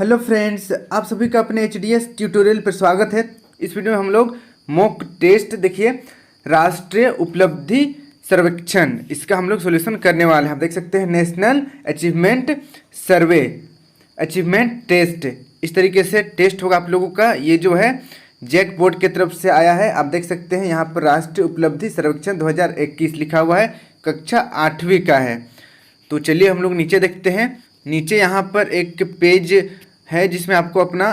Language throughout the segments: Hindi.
हेलो फ्रेंड्स, आप सभी का अपने एचडीएस ट्यूटोरियल पर स्वागत है। इस वीडियो में हम लोग मॉक टेस्ट देखिए राष्ट्रीय उपलब्धि सर्वेक्षण, इसका हम लोग सॉल्यूशन करने वाले हैं। आप देख सकते हैं national achievement survey achievement test, इस तरीके से टेस्ट होगा आप लोगों का। ये जो है जैक बोर्ड की तरफ से आया है। आप देख सकते हैं यहाँ पर राष्ट्रीय उपलब्धि सर्वेक्षण 2021 लिखा हुआ है, कक्षा 8वीं का है। तो चलिए हम लोग नीचे देखते हैं। नीचे यहाँ पर एक पेज है जिसमें आपको अपना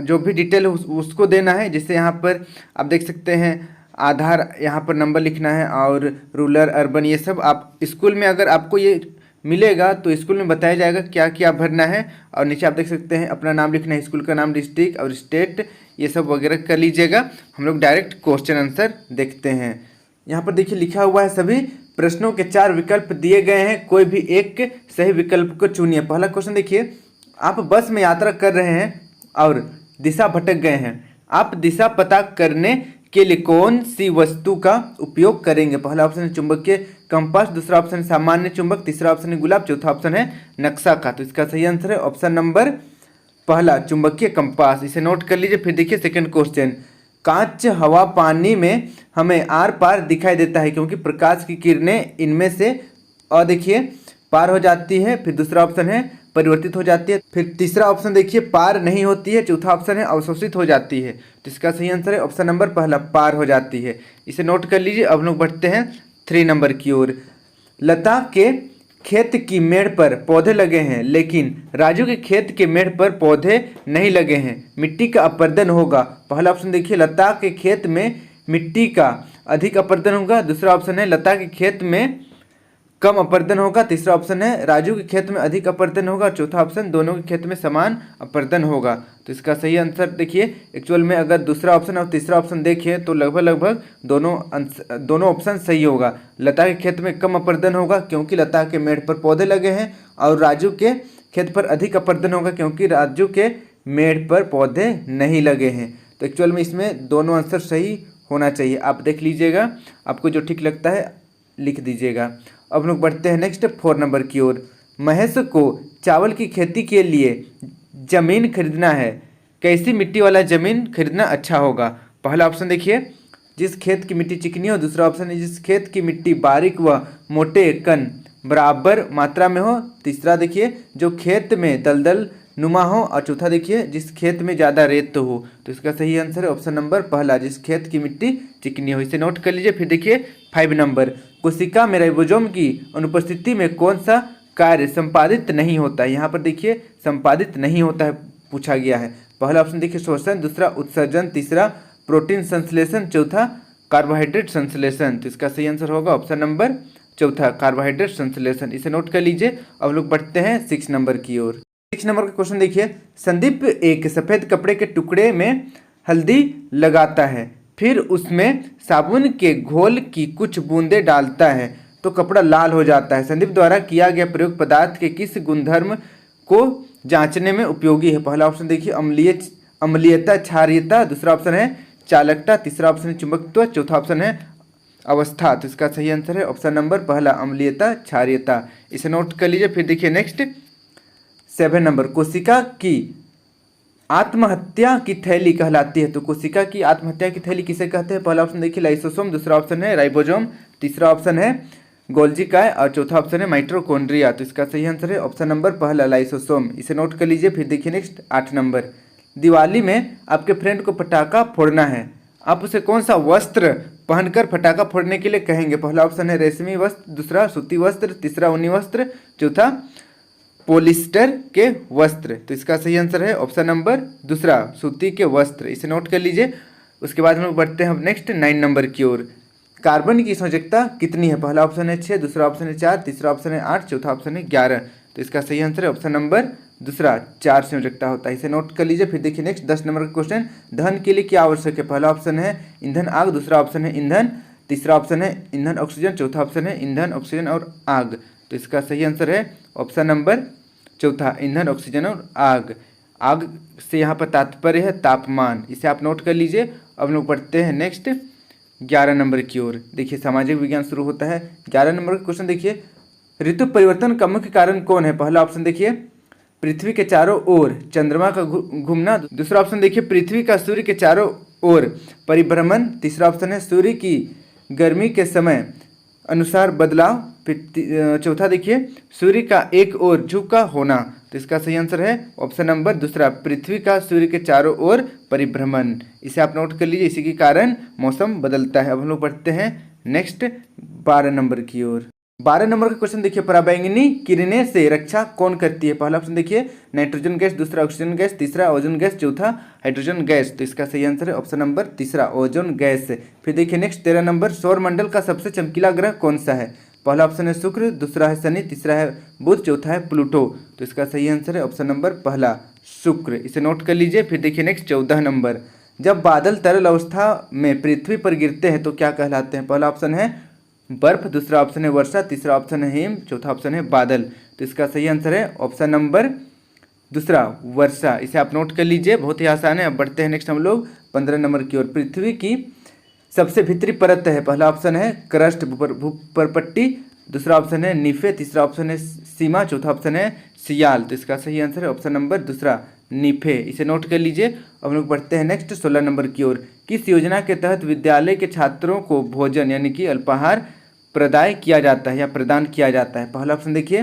जो भी डिटेल उसको देना है। जैसे यहाँ पर आप देख सकते हैं आधार, यहाँ पर नंबर लिखना है और रूरल अर्बन, ये सब आप स्कूल में अगर आपको ये मिलेगा तो स्कूल में बताया जाएगा क्या क्या भरना है। और नीचे आप देख सकते हैं अपना नाम लिखना है, स्कूल का नाम, डिस्ट्रिक्ट और स्टेट, ये सब वगैरह कर लीजिएगा। हम लोग डायरेक्ट क्वेश्चन आंसर देखते हैं। यहाँ पर देखिए लिखा हुआ है सभी प्रश्नों के 4 विकल्प दिए गए हैं, कोई भी एक सही विकल्प को चुनिए। पहला क्वेश्चन देखिए, आप बस में यात्रा कर रहे हैं और दिशा भटक गए हैं। आप दिशा पता करने के लिए कौन सी वस्तु का उपयोग करेंगे? पहला ऑप्शन है चुंबकीय कंपास, दूसरा ऑप्शन है सामान्य चुंबक, तीसरा ऑप्शन है गुलाब, चौथा ऑप्शन है नक्शा का। तो इसका सही आंसर है ऑप्शन नंबर पहला, चुंबकीय कंपास। इसे नोट कर लीजिए। फिर देखिए सेकंड क्वेश्चन, कांच हवा पानी में हमें आर पार दिखाई देता है क्योंकि प्रकाश की किरणें इनमें से देखिए पार हो जाती है। फिर दूसरा ऑप्शन है परिवर्तित हो जाती है। फिर तीसरा ऑप्शन देखिए पार नहीं होती है। चौथा ऑप्शन है अवशोषित हो जाती है। तो इसका सही आंसर है ऑप्शन नंबर पहला, पार हो जाती है। इसे नोट कर लीजिए। अब लोग बढ़ते हैं 3 नंबर की ओर। लता के खेत की मेड़ पर पौधे लगे हैं लेकिन राजू के खेत के मेड़ पर पौधे नहीं लगे हैं, मिट्टी का अपरदन होगा। पहला ऑप्शन देखिए लता के खेत में मिट्टी का अधिक अपरदन होगा, दूसरा ऑप्शन है लता के खेत में कम अपरदन होगा, तीसरा ऑप्शन है राजू के खेत में अधिक अपरदन होगा, चौथा ऑप्शन दोनों के खेत में समान अपरदन होगा। तो इसका सही आंसर देखिए एक्चुअल में अगर दूसरा ऑप्शन और तीसरा ऑप्शन देखें तो लगभग दोनों ऑप्शन सही होगा। लता के खेत में कम अपरदन होगा क्योंकि लता के मेड़ पर पौधे लगे हैं, और राजू के खेत पर अधिक अपरदन होगा क्योंकि राजू के मेड़ पर पौधे नहीं लगे हैं। तो एक्चुअल में इसमें दोनों आंसर सही होना चाहिए। आप देख लीजिएगा, आपको जो ठीक लगता है लिख दीजिएगा। अब लोग बढ़ते हैं नेक्स्ट 4 नंबर की ओर। महेश को चावल की खेती के लिए जमीन खरीदना है, कैसी मिट्टी वाला जमीन खरीदना अच्छा होगा? पहला ऑप्शन देखिए जिस खेत की मिट्टी चिकनी हो, दूसरा ऑप्शन है जिस खेत की मिट्टी बारीक व मोटे कण बराबर मात्रा में हो, तीसरा देखिए जो खेत में दलदल नुमा हो, और चौथा देखिए जिस खेत में ज़्यादा रेत हो। तो इसका सही आंसर है ऑप्शन नंबर पहला, जिस खेत की मिट्टी चिकनी हो। इसे नोट कर लीजिए। फिर देखिए 5 नंबर, कोशिका में राइबोसोम की अनुपस्थिति में कौन सा कार्य संपादित नहीं होता है? यहाँ पर देखिए संपादित नहीं होता है पूछा गया है। पहला ऑप्शन देखिए श्वसन, दूसरा उत्सर्जन, तीसरा प्रोटीन संश्लेषण, चौथा कार्बोहाइड्रेट संश्लेषण। तो इसका सही आंसर होगा ऑप्शन नंबर चौथा, कार्बोहाइड्रेट संश्लेषण। इसे नोट कर लीजिए। अब लोग बढ़ते हैं 6 नंबर की ओर। 6 नंबर का क्वेश्चन देखिए, संदीप एक सफ़ेद कपड़े के टुकड़े में हल्दी लगाता है, फिर उसमें साबुन के घोल की कुछ बूंदें डालता है तो कपड़ा लाल हो जाता है। संदीप द्वारा किया गया प्रयोग पदार्थ के किस गुणधर्म को जांचने में उपयोगी है? पहला ऑप्शन देखिए अम्लीयता, क्षारीयता, दूसरा ऑप्शन है चालकता, तीसरा ऑप्शन है चुंबकत्व, चौथा ऑप्शन है अवस्था। तो इसका सही आंसर है ऑप्शन नंबर पहला, अम्लीयता, क्षारीयता। इसे नोट कर लीजिए। फिर देखिए नेक्स्ट 7 नंबर, कोशिका की आत्महत्या की थैली कहलाती है। तो कोशिका की आत्महत्या की थैली किसे कहते हैं? पहला ऑप्शन देखिए लाइसोसोम, दूसरा ऑप्शन है राइबोसोम, तीसरा ऑप्शन है गोल्जी काय, और चौथा ऑप्शन है माइटोकॉन्ड्रिया। तो इसका सही आंसर है ऑप्शन नंबर पहला, लाइसोसोम। इसे नोट कर लीजिए। फिर देखिए नेक्स्ट 8 नंबर, दिवाली में आपके फ्रेंड को पटाखा फोड़ना है, आप उसे कौन सा वस्त्र पहनकर पटाखा फोड़ने के लिए कहेंगे? पहला ऑप्शन है रेशमी वस्त्र, दूसरा सूती वस्त्र, तीसरा ऊनी वस्त्र, चौथा पॉलिस्टर के वस्त्र। तो इसका सही आंसर है ऑप्शन नंबर दूसरा, सूती के वस्त्र। इसे नोट कर लीजिए। उसके बाद हम लोग बढ़ते हैं नेक्स्ट 9 नंबर की ओर। कार्बन की संयोजकता कितनी है? पहला ऑप्शन है 6, दूसरा ऑप्शन है 4, तीसरा ऑप्शन है 8, चौथा ऑप्शन है 11। तो इसका सही आंसर है ऑप्शन नंबर दूसरा, 4 संयोजकता होता है। इसे नोट कर लीजिए। फिर देखिए नेक्स्ट 10 नंबर का क्वेश्चन, दहन के लिए क्या आवश्यक है? पहला ऑप्शन है ईंधन आग, दूसरा ऑप्शन है ईंधन, तीसरा ऑप्शन है ईंधन ऑक्सीजन, चौथा ऑप्शन है ईंधन ऑक्सीजन और आग। तो इसका सही आंसर है ऑप्शन नंबर चौथा, ईंधन ऑक्सीजन और आग। आग से यहाँ पर तात्पर्य है तापमान। इसे आप नोट कर लीजिए। अब लोग पढ़ते हैं नेक्स्ट 11 नंबर की ओर। देखिए सामाजिक विज्ञान शुरू होता है। 11 नंबर का क्वेश्चन देखिए, ऋतु परिवर्तन का मुख्य कारण कौन है? पहला ऑप्शन देखिए पृथ्वी के चारों ओर चंद्रमा का घूमना। दूसरा ऑप्शन देखिए पृथ्वी का सूर्य के चारों ओर परिभ्रमण। तीसरा ऑप्शन है सूर्य की गर्मी के समय अनुसार बदलाव। फिर चौथा देखिए सूर्य का एक ओर झुका होना। तो इसका सही आंसर है ऑप्शन नंबर दूसरा, पृथ्वी का सूर्य के चारों ओर परिभ्रमण। इसे आप नोट कर लीजिए, इसी के कारण मौसम बदलता है। अब हम लोग बढ़ते हैं नेक्स्ट 12 नंबर की ओर। 12 नंबर का क्वेश्चन देखिए, पराबैंगनी किरणें से रक्षा कौन करती है? पहला ऑप्शन देखिए नाइट्रोजन गैस, दूसरा ऑक्सीजन गैस, तीसरा ओजोन गैस, चौथा हाइड्रोजन गैस। तो इसका सही आंसर है ऑप्शन नंबर तीसरा, ओजोन गैस। फिर देखिए नेक्स्ट 13 नंबर, सौर मंडल का सबसे चमकीला ग्रह कौन सा है? पहला ऑप्शन है शुक्र, दूसरा है शनि, तीसरा है बुध, चौथा है प्लूटो। तो इसका सही आंसर है ऑप्शन नंबर पहला, शुक्र। इसे नोट कर लीजिए। फिर देखिए नेक्स्ट 14 नंबर, जब बादल तरल अवस्था में पृथ्वी पर गिरते हैं तो क्या कहलाते हैं? पहला ऑप्शन है बर्फ, दूसरा ऑप्शन है वर्षा, तीसरा ऑप्शन है हिम, चौथा ऑप्शन है बादल। तो इसका सही आंसर है ऑप्शन नंबर दूसरा, वर्षा। इसे आप नोट कर लीजिए, बहुत ही आसान है। अब बढ़ते हैं नेक्स्ट हम लोग 15 नंबर की ओर। पृथ्वी की सबसे भीतरी परत है? पहला ऑप्शन है क्रस्ट भूपरपट्टी, दूसरा ऑप्शन है नीफे, तीसरा ऑप्शन है सीमा, चौथा ऑप्शन है सियाल। तो इसका सही आंसर है ऑप्शन नंबर दूसरा, नीफे। इसे नोट कर लीजिए। अब हम लोग बढ़ते हैं नेक्स्ट 16 नंबर की ओर। किस योजना के तहत विद्यालय के छात्रों को भोजन यानी कि अल्पाहार प्रदाय किया जाता है या प्रदान किया जाता है? पहला ऑप्शन देखिए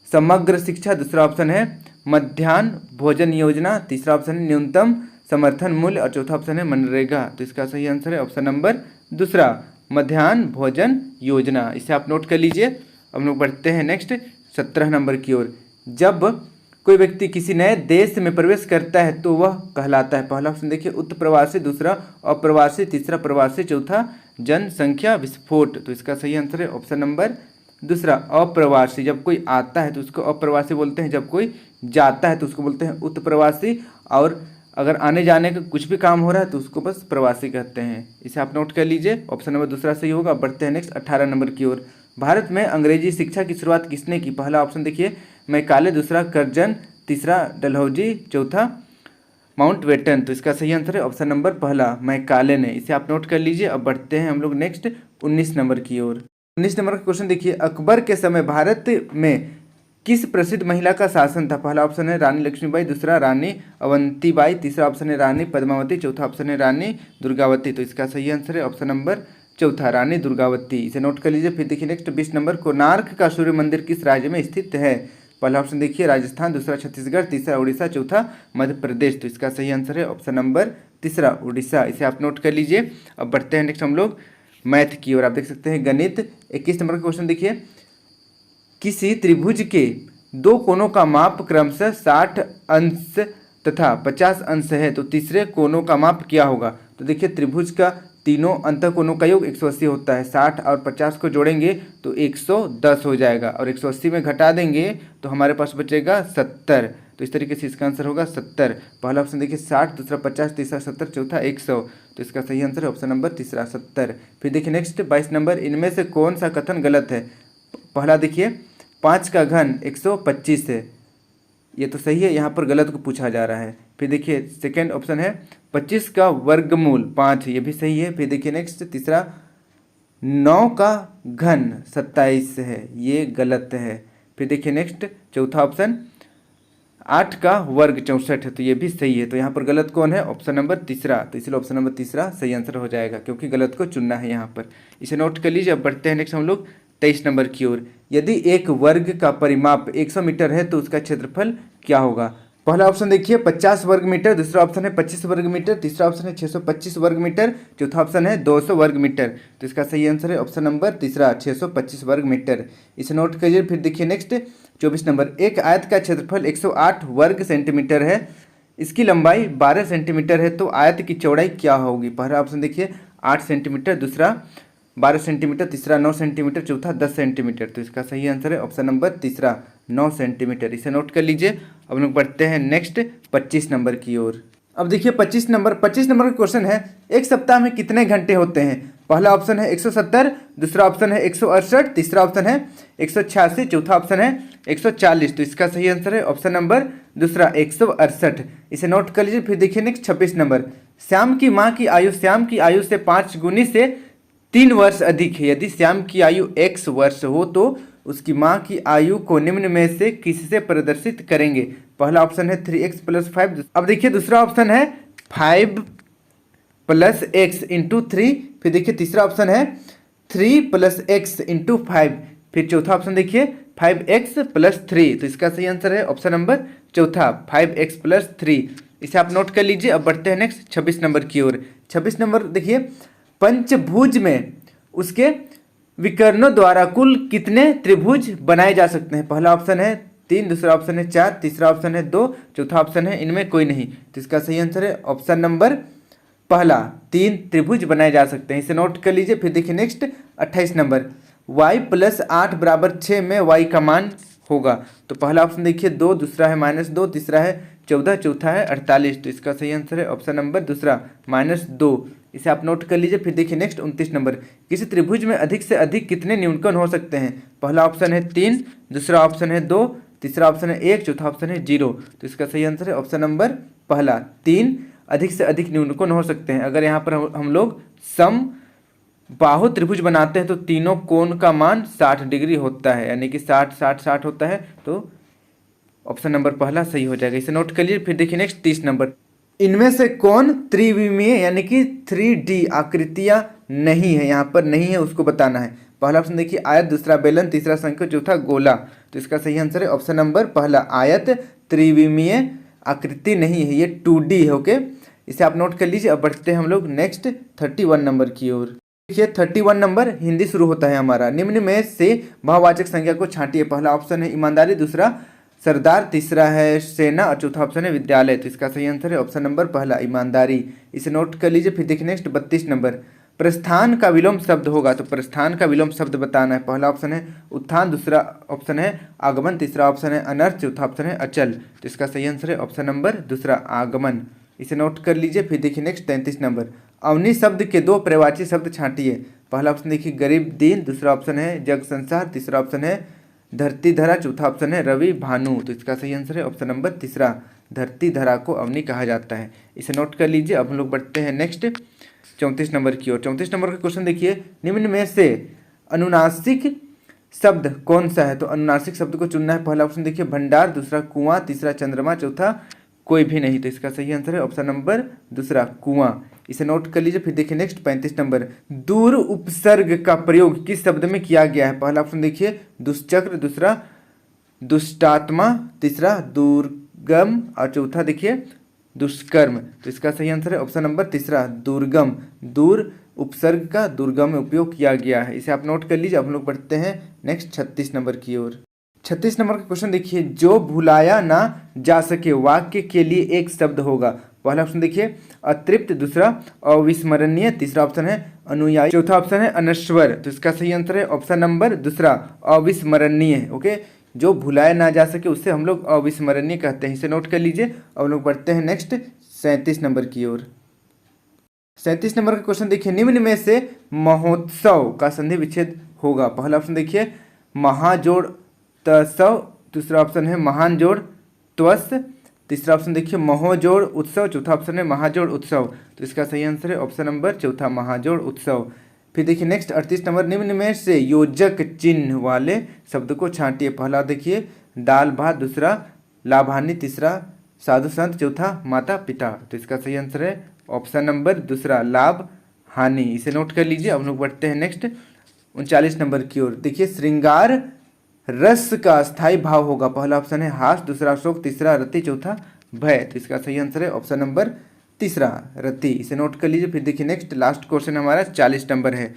समग्र शिक्षा, दूसरा ऑप्शन है मध्याह्न भोजन योजना, तीसरा ऑप्शन है न्यूनतम समर्थन मूल्य और चौथा ऑप्शन है मनरेगा। तो इसका सही आंसर है ऑप्शन नंबर दूसरा, मध्याह्न भोजन योजना। इसे आप नोट कर लीजिए। हम लोग बढ़ते हैं नेक्स्ट 17 नंबर की ओर। जब कोई व्यक्ति किसी नए देश में प्रवेश करता है तो वह कहलाता है? पहला ऑप्शन देखिए उत्प्रवासी, दूसरा अप्रवासी, तीसरा प्रवासी, चौथा जनसंख्या विस्फोट। तो इसका सही आंसर है ऑप्शन नंबर दूसरा, अप्रवासी। जब कोई आता है तो उसको अप्रवासी बोलते हैं, जब कोई जाता है तो उसको बोलते हैं उत्प्रवासी, और अगर आने जाने का कुछ भी काम हो रहा है तो उसको बस प्रवासी कहते हैं। इसे आप नोट कर लीजिए, ऑप्शन नंबर दूसरा सही होगा। बढ़ते हैं नेक्स्ट 18 नंबर की ओर। भारत में अंग्रेजी शिक्षा की शुरुआत किसने की? पहला ऑप्शन देखिए मैकाले, दूसरा कर्जन, तीसरा डलहौजी, चौथा माउंटबेटन। तो इसका सही आंसर है ऑप्शन नंबर पहला, मैकाले ने। इसे आप नोट कर लीजिए। अब बढ़ते हैं हम लोग नेक्स्ट 19 नंबर की ओर। 19 नंबर का क्वेश्चन देखिए, अकबर के समय भारत में किस प्रसिद्ध महिला का शासन था? पहला ऑप्शन है रानी लक्ष्मीबाई, दूसरा रानी अवंतीबाई, तीसरा ऑप्शन है रानी पद्मावती, चौथा ऑप्शन है रानी दुर्गावती। तो इसका सही आंसर है ऑप्शन नंबर चौथा, रानी दुर्गावती। इसे नोट कर लीजिए। फिर देखिए नेक्स्ट 20 नंबर, कोणार्क का सूर्य मंदिर किस राज्य में स्थित है? पहला ऑप्शन देखिए राजस्थान, दूसरा छत्तीसगढ़, तीसरा उड़ीसा, चौथा मध्य प्रदेश। तो इसका सही आंसर है ऑप्शन नंबर तीसरा, उड़ीसा। इसे आप नोट कर लीजिए। अब बढ़ते हैं नेक्स्ट हम लोग मैथ की ओर। आप देख सकते हैं गणित 21 नंबर का क्वेश्चन देखिए, किसी त्रिभुज के दो कोनों का माप क्रमशः 60 अंश तथा 50 अंश है तो तीसरे कोनों का माप क्या होगा? तो देखिए त्रिभुज का तीनों अंतःकोणों का योग 180 होता है, 60 और 50 को जोड़ेंगे तो 110 हो जाएगा, और 180 में घटा देंगे तो हमारे पास बचेगा 70। तो इस तरीके से इसका आंसर होगा 70। पहला ऑप्शन देखिए 60, दूसरा 50, तीसरा 70, चौथा 100। तो इसका सही आंसर है ऑप्शन नंबर तीसरा, 70। फिर देखिए नेक्स्ट 22 नंबर, इनमें से कौन सा कथन गलत है? पहला देखिए 5 का घन 125 है, ये तो सही है, यहाँ पर गलत को पूछा जा रहा है। फिर देखिए सेकेंड ऑप्शन है 25 का वर्गमूल 5, ये भी सही है। फिर देखिए नेक्स्ट तीसरा 9 का घन 27 है, ये गलत है। फिर देखिए नेक्स्ट चौथा ऑप्शन 8 का वर्ग 64 है, तो ये भी सही है। तो यहाँ पर गलत कौन है? ऑप्शन नंबर तीसरा। तो इसलिए ऑप्शन नंबर तीसरा सही आंसर हो जाएगा, क्योंकि गलत को चुनना है यहाँ पर। इसे नोट कर लीजिए। अब बढ़ते हैं नेक्स्ट हम लोग 23 नंबर की ओर। यदि एक वर्ग का परिमाप 100 मीटर है तो उसका क्षेत्रफल क्या होगा? पहला ऑप्शन देखिए 50 वर्ग मीटर, दूसरा ऑप्शन है 25 वर्ग मीटर, तीसरा ऑप्शन है 625 वर्ग मीटर, चौथा ऑप्शन है 200 वर्ग मीटर। तो इसका सही आंसर है ऑप्शन नंबर तीसरा, 625 वर्ग मीटर। इसे नोट करिए। फिर देखिए नेक्स्ट 24 नंबर, एक आयत का क्षेत्रफल 108 वर्ग सेंटीमीटर है, इसकी लंबाई 12 सेंटीमीटर है, तो आयत की चौड़ाई क्या होगी? पहला ऑप्शन देखिए 8 सेंटीमीटर, दूसरा 12 सेंटीमीटर, तीसरा 9 सेंटीमीटर, चौथा 10 सेंटीमीटर। तो इसका सही आंसर है ऑप्शन नंबर तीसरा, 9 सेंटीमीटर। इसे नोट कर लीजिए। अब लोग बढ़ते हैं नेक्स्ट 25 नंबर की ओर। अब देखिए 25 नंबर का क्वेश्चन है, एक सप्ताह में कितने घंटे होते हैं? पहला ऑप्शन है 170, दूसरा ऑप्शन है 168, तीसरा ऑप्शन है 186, चौथा ऑप्शन है 140। तो इसका सही आंसर है ऑप्शन नंबर दूसरा, 168। इसे नोट कर लीजिए। फिर देखिए नेक्स्ट 26 नंबर, श्याम की माँ की आयु श्याम की आयु से 5 गुनी से 3 वर्ष अधिक है। यदि श्याम की आयु x वर्ष हो तो उसकी माँ की आयु को निम्न में से किससे प्रदर्शित करेंगे? पहला ऑप्शन है 3x + 5। अब देखिए दूसरा ऑप्शन है 5 + x × 3। फिर देखिए तीसरा ऑप्शन है 3 + x × 5। फिर चौथा ऑप्शन देखिए 5x + 3। तो इसका सही आंसर है ऑप्शन नंबर चौथा 5x + 3। इसे आप नोट कर लीजिए। अब बढ़ते हैं नेक्स्ट 26 नंबर की ओर। 26 नंबर देखिए, पंचभुज में उसके विकर्णों द्वारा कुल कितने त्रिभुज बनाए जा सकते हैं? पहला ऑप्शन है 3, दूसरा ऑप्शन है 4, तीसरा ऑप्शन है 2, चौथा ऑप्शन है इनमें कोई नहीं। तो इसका सही आंसर है ऑप्शन नंबर पहला 3 त्रिभुज बनाए जा सकते हैं। इसे नोट कर लीजिए। फिर देखिए नेक्स्ट 28 नंबर, y + 8 = 6 में y का मान होगा। तो पहला ऑप्शन देखिए 2, दूसरा है -2, तीसरा है 14, चौथा है 48। तो इसका सही आंसर है ऑप्शन नंबर दूसरा -2। इसे आप नोट कर लीजिए। फिर देखिए नेक्स्ट 29 नंबर, किसी त्रिभुज में अधिक से अधिक कितने न्यूनकोण हो सकते हैं? पहला ऑप्शन है 3, दूसरा ऑप्शन है 2, तीसरा ऑप्शन है 1, चौथा ऑप्शन है 0। तो इसका सही आंसर है ऑप्शन नंबर पहला 3 अधिक से अधिक न्यूनकोण हो सकते हैं। अगर यहाँ पर हम लोग सम बाहु त्रिभुज बनाते हैं तो तीनों कोण का मान 60 डिग्री होता है, यानी कि 60 60 60 होता है। तो ऑप्शन नंबर पहला सही हो जाएगा। इसे नोट कर लीजिए। फिर देखिए नेक्स्ट 30 नंबर, इनमें से कौन त्रिविमीय यानी कि 3D आकृतियां नहीं है? यहाँ पर नहीं है उसको बताना है। पहला ऑप्शन देखिए आयत, दूसरा बेलन, तीसरा शंकु, चौथा गोला। तो इसका सही आंसर है ऑप्शन नंबर पहला आयत त्रिविमीय आकृति नहीं है, ये 2D है। ओके, इसे आप नोट कर लीजिए। अब बढ़ते हैं हम लोग नेक्स्ट 31 नंबर की ओर। देखिए 31 नंबर हिंदी शुरू होता है हमारा। निम्न में से भाववाचक संज्ञा को छांटिए। पहला ऑप्शन है ईमानदारी, दूसरा सरदार, तीसरा है सेना और चौथा ऑप्शन है विद्यालय। तो इसका सही आंसर है ऑप्शन नंबर पहला ईमानदारी। इसे नोट कर लीजिए। फिर देखिए नेक्स्ट 32 नंबर, प्रस्थान का विलोम शब्द होगा। तो प्रस्थान का विलोम शब्द बताना है। पहला ऑप्शन है उत्थान, दूसरा ऑप्शन है आगमन, तीसरा ऑप्शन है अनर्थ, चौथा ऑप्शन है अचल। तो इसका सही आंसर है ऑप्शन नंबर दूसरा आगमन। इसे नोट कर लीजिए। फिर देखिए नेक्स्ट 33 नंबर, अवनी शब्द के 2 पर्यायवाची शब्द छांटिए। पहला ऑप्शन देखिए गरीब दीन, दूसरा ऑप्शन है जग संसार, तीसरा ऑप्शन है धरती धरा, चौथा ऑप्शन है रवि भानु। तो इसका सही आंसर है ऑप्शन नंबर तीसरा, धरती धरा को अवनी कहा जाता है। इसे नोट कर लीजिए। अब हम लोग बढ़ते हैं नेक्स्ट 34 नंबर की ओर। 34 नंबर का क्वेश्चन देखिए, निम्न में से अनुनासिक शब्द कौन सा है? तो अनुनासिक शब्द को चुनना है। पहला ऑप्शन देखिए भंडार, दूसरा कुआं, तीसरा चंद्रमा, चौथा कोई भी नहीं। तो इसका सही आंसर है ऑप्शन नंबर दूसरा कुआं। इसे नोट कर लीजिए। फिर देखिए नेक्स्ट 35 नंबर, दूर उपसर्ग का प्रयोग किस शब्द में किया गया है? पहला ऑप्शन देखिए दुष्चक्र, दूसरा दुष्टात्मा, तीसरा दुर्गम और चौथा देखिए दुष्कर्म। तो इसका सही आंसर है ऑप्शन नंबर तीसरा दुर्गम। दूर उपसर्ग का दुर्गम में उपयोग किया गया है। इसे आप नोट कर लीजिए। अब हम लोग बढ़ते हैं नेक्स्ट 36 नंबर की ओर। 36 नंबर का क्वेश्चन देखिए, जो भुलाया ना जा सके वाक्य के लिए एक शब्द होगा। पहला ऑप्शन देखिए अतृप्त, दूसरा अविस्मरणीय, तीसरा ऑप्शन है अनुयायी, चौथा ऑप्शन है अनश्वर। तो इसका सही आंसर है ऑप्शन नंबर दूसरा अविस्मरणीय। ओके, जो भुलाया ना जा सके उससे हम लोग अविस्मरणीय कहते हैं। इसे नोट कर लीजिए। अब लोग बढ़ते हैं नेक्स्ट 37 नंबर की ओर। 37 नंबर का क्वेश्चन देखिए, निम्न में से महोत्सव का संधि विच्छेद होगा। पहला ऑप्शन देखिए महाजोड़ तत्सव, दूसरा ऑप्शन है महान जोड़ त्वस, तीसरा ऑप्शन देखिए महोजोड़ उत्सव, चौथा ऑप्शन है महाजोड़ उत्सव। तो इसका सही आंसर है ऑप्शन नंबर चौथा महाजोड़ उत्सव। फिर देखिए नेक्स्ट 38 नंबर, निम्न में से योजक चिन्ह वाले शब्द को छांटिए। पहला देखिए दाल भात, दूसरा लाभान्वित, तीसरा साधु संत, चौथा माता पिता। तो इसका सही आंसर है ऑप्शन नंबर दूसरा लाभ हानि। इसे नोट कर लीजिए। अब लोग बढ़ते हैं नेक्स्ट 39 नंबर की ओर। देखिए श्रृंगार रस का स्थायी भाव होगा। पहला ऑप्शन है हास, दूसरा शोक, तीसरा रति, चौथा भय। तो इसका सही आंसर है ऑप्शन नंबर तीसरा रति। इसे नोट कर लीजिए। फिर देखिए नेक्स्ट लास्ट क्वेश्चन हमारा 40 नंबर है।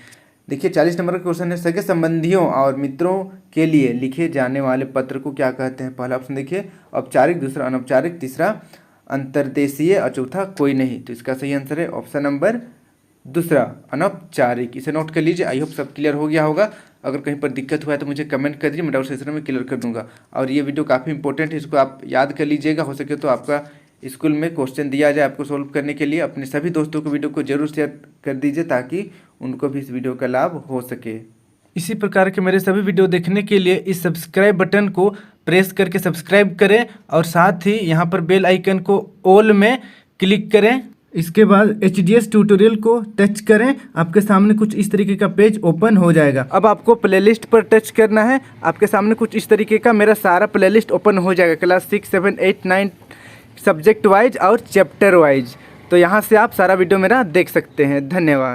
देखिए 40 नंबर का क्वेश्चन है, सगे संबंधियों और मित्रों के लिए लिखे जाने वाले पत्र को क्या कहते हैं? पहला ऑप्शन देखिए औपचारिक, दूसरा अनौपचारिक, तीसरा अंतर्देशीय और चौथा कोई नहीं। तो इसका सही आंसर है ऑप्शन नंबर दूसरा अनौपचारिक। इसे नोट कर लीजिए। आई होप सब क्लियर हो गया होगा। अगर कहीं पर दिक्कत हुआ है तो मुझे कमेंट कर दीजिए, मैं डाउट सेशन में क्लियर कर दूंगा। और ये वीडियो काफ़ी इंपॉर्टेंट है, इसको आप याद कर लीजिएगा। हो सके तो आपका स्कूल में क्वेश्चन दिया जाए आपको सोल्व करने के लिए। अपने सभी दोस्तों को वीडियो को जरूर शेयर कर दीजिए ताकि उनको भी इस वीडियो का लाभ हो सके। इसी प्रकार के मेरे सभी वीडियो देखने के लिए इस सब्सक्राइब बटन को प्रेस करके सब्सक्राइब करें और साथ ही यहाँ पर बेल आइकन को ऑल में क्लिक करें। इसके बाद HDS ट्यूटोरियल को टच करें, आपके सामने कुछ इस तरीके का पेज ओपन हो जाएगा। अब आपको प्लेलिस्ट पर टच करना है, आपके सामने कुछ इस तरीके का मेरा सारा प्लेलिस्ट ओपन हो जाएगा, क्लास 6, 7, 8, 9 सब्जेक्ट वाइज और चैप्टर वाइज। तो यहाँ से आप सारा वीडियो मेरा देख सकते हैं। धन्यवाद।